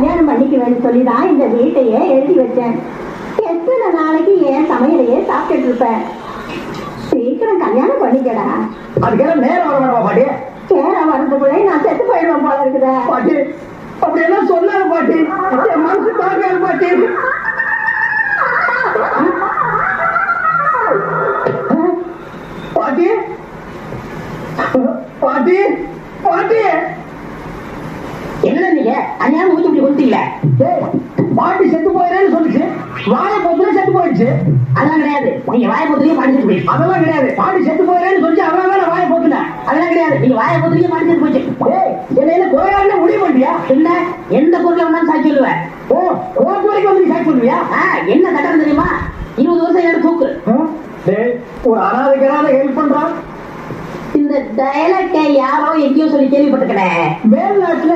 கல்யாணம் பண்ணிக்குவேன்னு சொல்லிதான் இந்த வீட்டையே எழுதி வச்சேன். எத்தனை நாளைக்கு என் சமையலையே சாப்பிட்டுட்டு இருப்பேன். சீக்கிரம் கல்யாணம் பண்ணிக்கடா. அதுக்கெல்லாம் நேரம் வர வேணாமா பாட்டி? நேரம் வரதுக்குள்ளே நான் செத்து போயிடுவேன் போல இருக்குதா. பாட்டி அப்படி எல்லாம் சொல்லாத பாட்டி, என் மனசு தாக்காது பாட்டி. பாட்டி பாட்டி பாட்டி என்ன நீங்க அநியாயம் ஊத்தி இப்படி கொடுத்தீங்களே? பாட்டி செத்து போயிடுறேன்னு சொல்லிச்சு, வாழை பொத்துல செத்து போயிடுச்சு. அதெல்லாம் கிடையாது. நீங்க வாயை பொத்துலயே பாடிச்சிட்டு போயிடுச்சு. அதெல்லாம் கிடையாது. பாட்டி செத்து போயிடுறேன்னு சொல்லிச்சு, அவன் வேலை வாயை பொத்துனேன். அதெல்லாம் கிடையாது. நீங்க வாயை பொத்துலயே பாடிச்சிட்டு போயிடுச்சு. என்ன கொலையாளி முடிவு பண்ணியா? என்ன எந்த பொருளை வேணாலும் சாட்சி சொல்லுவேன். ஓ ரோட்டு வரைக்கும் வந்து சாட்சி சொல்லுவியா? என்ன சட்டம் தெரியுமா? 20 வருஷம் எனக்கு தூக்கு. ஒரு அனாதைக்கான ஹெல்ப் பண்றான். இந்த டயலாக்கை யாரோ எங்கேயோ சொல்லி கேள்விப்பட்டிருக்கேன். மேல்நாட்டுல